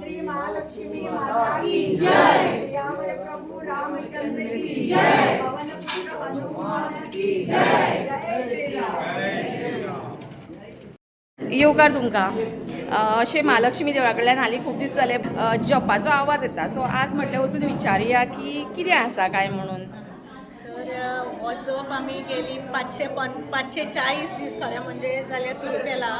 श्री महालक्ष्मी माता की जय। श्यामल प्रभु रामचंद्र की जय। पवन पुत्र हनुमान की जय। जय श्री राम। येवकार तुमकां अशें महालक्ष्मी देवळा कडल्यान हालीं खूब दीस जाले जपाचो आवाज येता. सो आज म्हटल्यार वचून विचारया की कितें आसा काय म्हणून. तर हो जप आमी गेली 540 दीस खरें म्हणजे जाल्यार सुरू केला.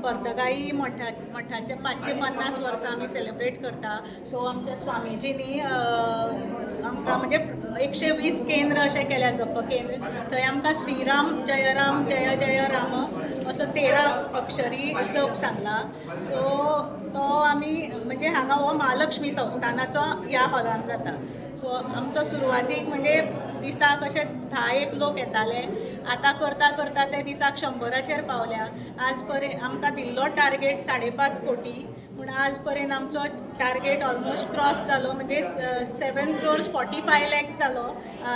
पर्तगाळी मठाचे 550 वर्सां आमी सेलिब्रेट करता. सो आमच्या स्वामीजींनी आमकां म्हणजे 120 केंद्र अशें केल्या जप केंद्र. थंय आमकां श्रीराम जय राम जय जय राम असो 13 अक्षरी जप सांगला. सो तो आमी म्हणजे हांगा हो महालक्ष्मी संस्थानाचो ह्या हॉलान जाता. सो आमचो सुरवातीक म्हणजे दिसाक अशे 10 लोक येताले. आतां करता करता ते दिसाक 100चेर पावल्या. आज पर्यंत आमकां दिल्लो टार्गेट 5.5 कोटी, पूण आज पर्यंत आमचो टार्गेट ऑलमोस्ट क्रॉस जालो म्हणजे 7,45,00,000 जालो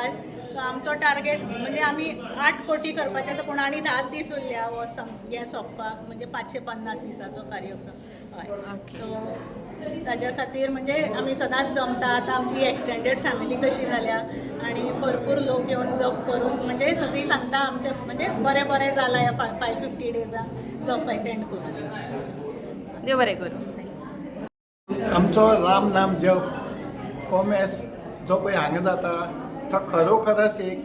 आज. सो आमचो टार्गेट म्हणजे आमी 8 कोटी करपाचे आसा, पूण आनी 10 दीस उरल्या हो हें सोंपपाक म्हणजे 550 दिसाचो कार्यक्रम. हय. सो ताज्या खातीर म्हणजे आमी सदांच जमता. आतां आमची एक्सटेंडेड फॅमिली कशी जाल्या आनी भरपूर लोक येवन जप करून म्हणजे सगळीं सांगता आमचें म्हणजे बरें बरें जालां ह्या 550 डेजाक जप एटेंड करून. देव बरें करूं. आमचो राम नाम जप कोमेस जो पळय हांगा जाता तो खरोखरच एक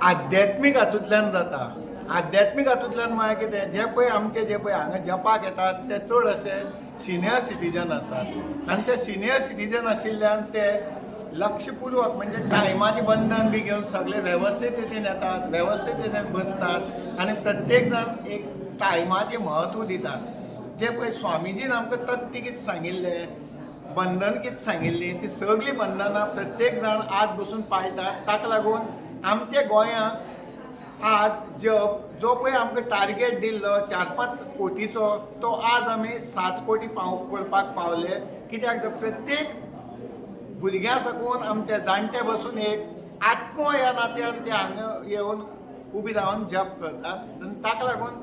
आध्यात्मीक हातूंतल्यान जाता. आध्यात्मीक हातूंतल्यान म्हळ्यार कितें जे पळय आमचे जे पळय हांगा जपाक येतात ते चड अशे सिनियर सिटीजन आसात. आनी ते सिनियर सिटीजन आशिल्ल्यान ते लक्षपूर्वक म्हणजे टायमाचें बंधन बी घेवन सगळे वेवस्थीत रितीन येतात, वेवस्थीत रितीन बसतात आनी प्रत्येक जाण एक टायमाचें म्हत्व दितात. जे पळय स्वामीजीन आमकां तत्ती कितें सांगिल्लें, बंधन कितें सांगिल्लीं, ती सगळीं बंधनां प्रत्येक जाण आज बसून पाळटात. ताका लागून आमच्या गोंयांत आज जप जो पळय आमकां टार्गेट दिल्लो 4-5 कोटीचो तो आज आमी 7 कोटी करपाक पावले. कित्याक तर प्रत्येक भुरग्यां साकून आमचे जाणटे बसून एक आत्मो ह्या नात्यान ते हांगा येवन उबी रावन जप करतात. आनी ताका लागून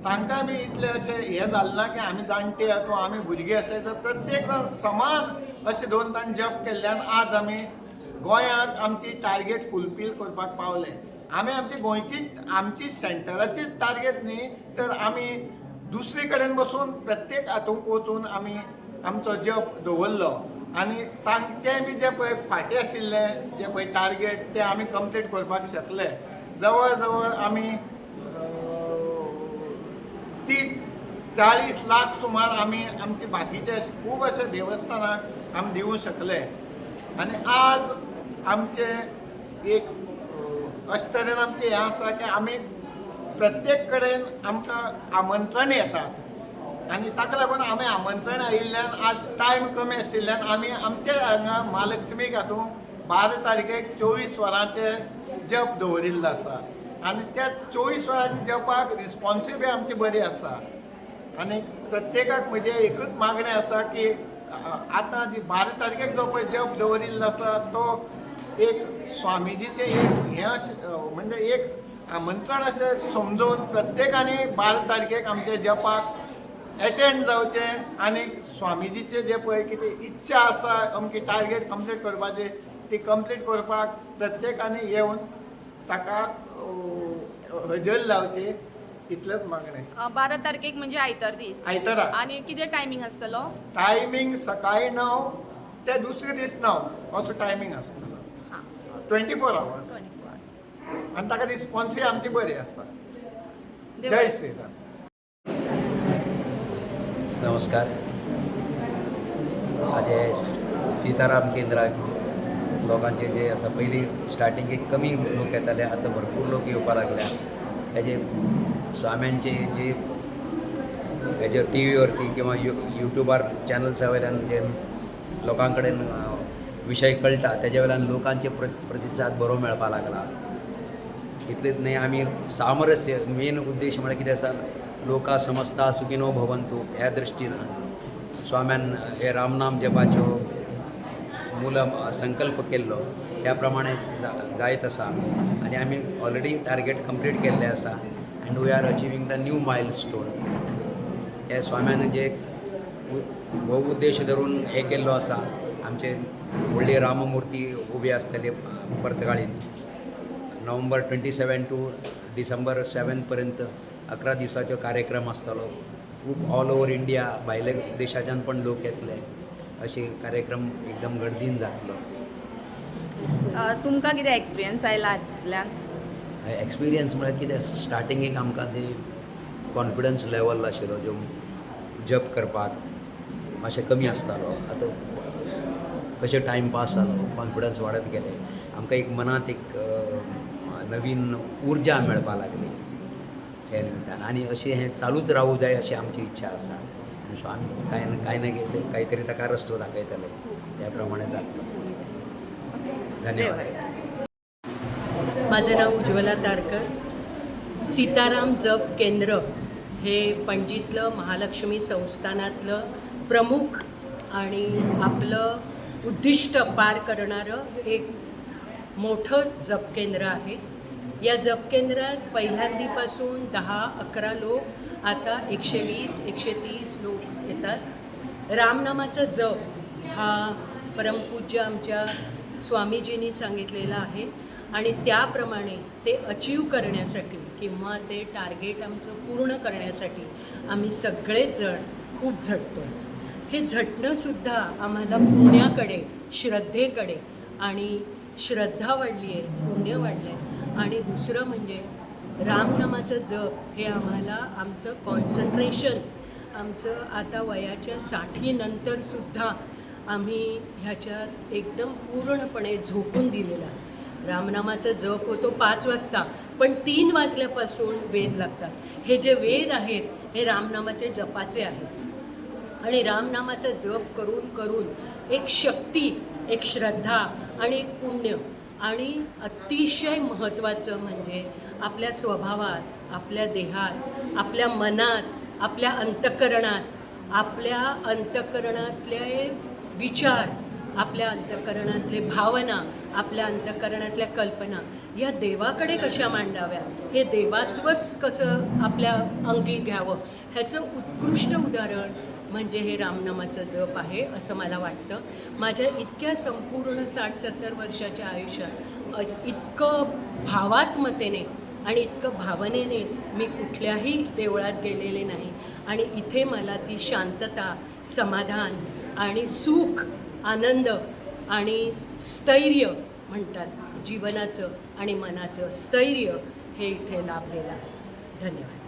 तांकां बी इतलें अशें हें जालें ना की आमी जाणटे किंवा आमी भुरगे अशे, तर प्रत्येक जाण समान अशें 2 ताण जप केल्ल्यान आज आमी गोंयांत आमची टार्गेट फुलफील करपाक पावले. आमी आमची सेंटराची टार्गेट न्ही, तर आमी दुसरे कडेन बसून प्रत्येक हातूंक वचून आमी आमचो जप दवरलो. आनी तांचे बी जे पळय फाटीं आशिल्लें जे पळय टार्गेट ते आमी कंप्लीट करपाक शकले. जवळ जवळ आमी 40 लाख सुमार आमी आमचे बाकीचे खूब अशे देवस्थानाक आमी दिवूंक शकले. आनी आज आमचे एक अशे तरेन आमचें हें आसा की आमी प्रत्येक कडेन आमकां आमंत्रण येतात आनी ताका लागून आमी आमंत्रण आयिल्ल्यान आज टायम कमी आशिल्ल्यान आमी आमचे हांगा महालक्ष्मीक हातूंत 12 तारखेक 24 वरांचे जप दवरिल्लो आसा. आनी त्या 24 वरांच्या जपाक रिस्पॉन्सूय बी आमची बरी आसा. आनी प्रत्येकाक म्हजें एकूच मागणें आसा की आतां जी 12 तारखेक जो पळय जप दवरिल्लो आसा तो एक स्वामीजीचें एक हें म्हणजे एक आमंत्रण अशें समजून प्रत्येकानी 12 तारखेक आमच्या जपाक एटेंड जावचें आनी स्वामीजीचे जे पळय कितें इच्छा आसा अमकी टार्गेट कंप्लीट करपाची ती कंप्लीट करपाक प्रत्येकानी येवन ताका हजर लावची. इतलेंच मागणें. 12 तारखेक म्हणजे आयतार दीस. आयतारा. आनी कितें टायमींग आसतलो? टायमींग सकाळी 9 ते दुसरे दीस 9 असो टायमींग आसतलो. 24 hours आनी ताका रिस्पॉन्सूय आमची बरी आसता. जय श्रीराम. नमस्कार. आज हे सीताराम केंद्राक लोकांचे जे आसा पयलीं स्टार्टिंगेक कमी लोक येताले, आतां भरपूर लोक येवपाक लागल्या. हेजे स्वाम्यांचे जे हेजे टी व्हीवरती किंवा यूट्यूबार चॅनल्सा वयल्यान जे लोकां कडेन विशय कळटा तेजे वयल्यान लोकांचे प्रतिसाद बरो मेळपाक लागला. इतलेंच न्ही, आमी सामरस्य मेन उद्देश म्हळ्यार कितें आसा, लोका समजता सुखिनो भवंतु ह्या दृश्टीन स्वाम्यान हे रामनाम जपाच्यो मूल संकल्प केल्लो त्या प्रमाणे जायत आसा आनी आमी ऑलरेडी टार्गेट कंप्लीट केल्ले आसा and we are achieving the new milestone. हे स्वाम्यान जे हो उद्देश धरून हे केल्लो आसा, आमचे व्हडली राममुर्ती उबी आसतली पर्तगाळीन. नोव्हेंबर 27 टू डिसेंबर 7 पर्यंत 11 दिसाचो कार्यक्रम आसतलो. खूब ऑल ओवर इंडिया भायले देशाच्यान पण लोक येतले. असे कार्यक्रम एकदम गर्दीन जातलो. तुमकां कितें एक्सपिरियन्स आयला हातूंतल्यान? एक्सपिरियन्स म्हळ्यार कितें, स्टार्टिंगेक आमकां ते कॉन्फिडन्स लेवल आशिल्लो जो जप करपाक मातशें कमी आसतालो. आतां कशें टायम पास जालो, कॉन्फिडन्स वाडत गेले, आमकां एक मनांत एक नवीन उर्जा मेळपाक लागली हे निमतान. आनी अशें हें चालूच रावूं जाय अशी आमची इच्छा आसा. सो आमी कांय ना काही तरी ताका रस्तो दाखयतले, त्या प्रमाणे जातलो. धन्यवाद. माझं नाव उज्ज्वला तारकर. सीताराम जप केंद्र हे पणजीतलं महालक्ष्मी संस्थानातलं प्रमुख आणि आपलं उद्दिष्ट पार करणारं एक मोठं जप केंद्र आहे. या जप केंद्रात पहिल्यांदीपासून 10-11 लोक, आता 120-130 लोक येतात. रामनामाचा जप हा परमपूज्य आमच्या स्वामीजींनी सांगितलेला आहे आणि त्याप्रमाणे ते अचीव करण्यासाठी किंवा ते टार्गेट आमचं पूर्ण करण्यासाठी आम्ही सगळेच जण खूप झटतो. हे झटणंसुद्धा आम्हाला पुण्याकडे, श्रद्धेकडे आणि श्रद्धा वाढली आहे, पुण्य वाढलं आहे. आणि दुसरं म्हणजे रामनामाचं जप हे आम्हाला आमचं कॉन्सन्ट्रेशन, आमचं आता वयाच्या 60 नंतरसुद्धा आम्ही ह्याच्यात एकदम पूर्णपणे झोकून दिलेला. रामनामाचा जप होतो 5 वाजता, पण 3 वाजल्यापासून वेद लागतात. हे जे वेद आहेत हे रामनामाचे जपाचे आहेत आणि रामनामाचा जप करून करून एक शक्ती, एक श्रद्धा आणि एक पुण्य आणि अतिशय महत्त्वाचं म्हणजे आपल्या स्वभावात, आपल्या देहात, आपल्या मनात, आपल्या अंतःकरणातले विचार, आपल्या अंतःकरणातले भावना, आपल्या अंतःकरणातल्या कल्पना या देवाकडे कशा मांडाव्या, हे देवात्वच कसं आपल्या अंगी घ्यावं, ह्याचं उत्कृष्ट उदाहरण म्हणजे हे रामनामाचं जप आहे असं मला वाटतं. माझ्या इतक्या संपूर्ण 60-70 वर्षाच्या आयुष्यात इतकं भावात्मतेने आणि इतकं भावनेने मी कुठल्याही देवळात गेलेले नाही आणि इथे मला ती शांतता, समाधान आणि सुख, आनंद आणि स्थैर्य म्हणतात जीवनाचं आणि मनाचं स्थैर्य हे इथे लाभलेलं आहे. धन्यवाद.